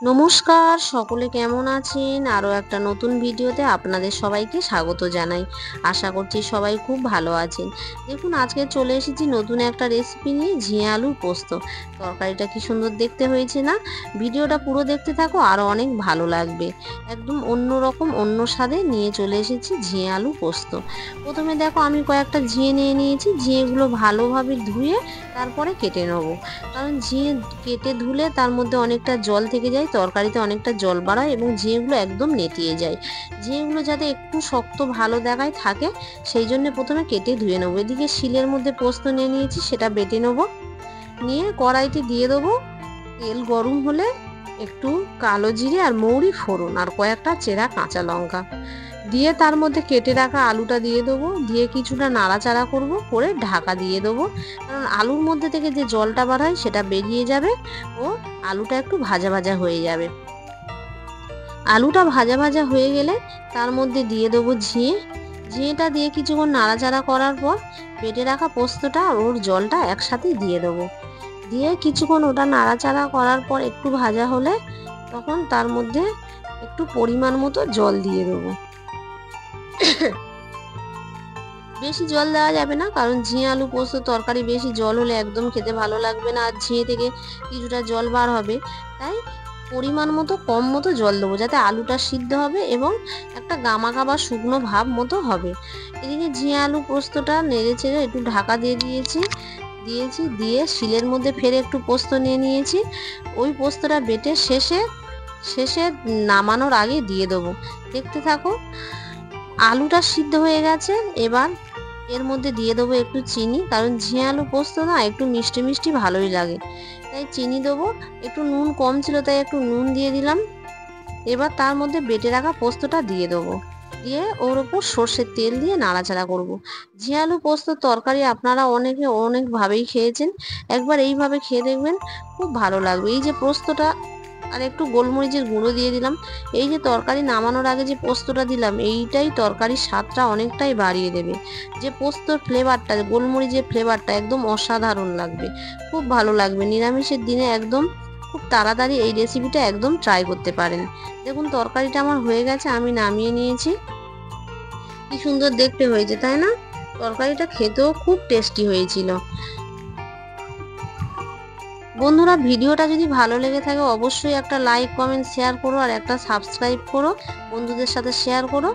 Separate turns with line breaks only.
নমস্কার, সকলে কেমন আছেন? আরও একটা নতুন ভিডিওতে আপনাদের সবাইকে স্বাগত জানাই। আশা করছি সবাই খুব ভালো আছেন। দেখুন, আজকে চলে এসেছি নতুন একটা রেসিপি নিয়ে, ঝিঙে আলুর পোস্ত। তরকারিটা কি সুন্দর দেখতে হয়েছে না? ভিডিওটা পুরো দেখতে থাকো, আরও অনেক ভালো লাগবে। একদম অন্য রকম অন্য স্বাদে নিয়ে চলে এসেছি ঝিঙে আলু পোস্ত। প্রথমে দেখো, আমি কয়েকটা ঝিঙে নিয়ে নিয়েছি। ঝিঙেগুলো ভালোভাবে ধুয়ে তারপরে কেটে নেবো, কারণ ঝিঙে কেটে ধুলে তার মধ্যে অনেকটা জল থেকে যায়, তরকারিতে অনেকটা জল বাড়ায় এবং ঝিঙেগুলো একদম নেতিয়ে যায়। ঝিঙেগুলো যাতে একটু শক্ত ভালো দেখায় থাকে, সেই জন্য প্রথমে কেটে ধুয়ে নেবো। এদিকে শিলের মধ্যে পোস্ত নিয়ে নিয়েছি, সেটা বেটে নেবো। নিয়ে কড়াইতে দিয়ে দেবো। তেল গরম হলে একটু কালো জিরে আর মৌরি ফোড়ন আর কয়েকটা চেরা কাঁচা লঙ্কা দিয়ে তার মধ্যে কেটে রাখা আলুটা দিয়ে দেবো। দিয়ে কিছুটা নাড়াচাড়া করব, করে ঢাকা দিয়ে দেবো, কারণ আলুর মধ্যে থেকে যে জলটা বার হয় সেটা বেরিয়ে যাবে ও আলুটা একটু ভাজা ভাজা হয়ে যাবে। আলুটা ভাজা ভাজা হয়ে গেলে তার মধ্যে দিয়ে দেবো ঝিঙেটা দিয়ে কিছুক্ষণ নাড়াচাড়া করার পর বেটে রাখা পোস্তটা আর ওর জলটা একসাথে দিয়ে দেবো। দিয়ে কিছুক্ষণ ওটা নাড়াচাড়া করার পর একটু ভাজা হলে তখন তার মধ্যে একটু পরিমাণ মতো জল দিয়ে দেবো। বেশি জল দেওয়া যাবে না, কারণ ঝিঙে আলু পোস্ত তরকারি বেশি জল হলে একদম খেতে ভালো লাগবে না, আর ঝিঙে থেকে কিছুটা জল বার হবে। তাই পরিমাণ মতো কম মতো জল দেবো, যাতে আলুটা সিদ্ধ হবে এবং একটা গামাখা বা শুকনো ভাব মতো হবে। এদিকে ঝিঙে আলু পোস্তটা নেড়ে চেড়ে একটু ঢাকা দিয়ে শিলের মধ্যে ফের একটু পোস্ত নিয়ে নিয়েছি। ওই পোস্তটা বেটে শেষে শেষে নামানোর আগে দিয়ে দেবো। দেখতে থাকো, আলুটা সিদ্ধ হয়ে গেছে। এবার এর মধ্যে দিয়ে দেবো একটু চিনি, কারণ ঝিঙে আলু পোস্ত না একটু মিষ্টি মিষ্টি ভালোই লাগে, তাই চিনি দেবো। একটু নুন কম ছিল তাই একটু নুন দিয়ে দিলাম। এবার তার মধ্যে বেটে রাখা পোস্তটা দিয়ে দেবো, দিয়ে ওর ওপর সর্ষের তেল দিয়ে নাড়াচাড়া করব। ঝিঙে আলু পোস্ত তরকারি আপনারা অনেকে অনেকভাবেই খেয়েছেন, একবার এইভাবে খেয়ে দেখবেন, খুব ভালো লাগবে। এই যে পোস্তটা আর একটু গোলমরিচের গুঁড়ো দিয়ে দিলাম, এই যে তরকারি নামানোর আগে যে পোস্তটা দিলাম, এইটাই তরকারির স্বাদটা অনেকটাই বাড়িয়ে দেবে। যে পোস্তর ফ্লেভারটা, গোলমরিচের ফ্লেভারটা একদম অসাধারণ লাগবে, খুব ভালো লাগবে। নিরামিষের দিনে একদম খুব তাড়াতাড়ি এই রেসিপিটা একদম ট্রাই করতে পারেন। দেখুন, তরকারিটা আমার হয়ে গেছে, আমি নামিয়ে নিয়েছি। কি সুন্দর দেখতে হয়েছে, তাই না? তরকারিটা খেতেও খুব টেস্টি হয়েছিল। বন্ধুরা, ভিডিওটা যদি ভালো লেগে থাকে অবশ্যই একটা লাইক কমেন্ট শেয়ার করো, আর একটা সাবস্ক্রাইব করো, বন্ধুদের সাথে শেয়ার করো।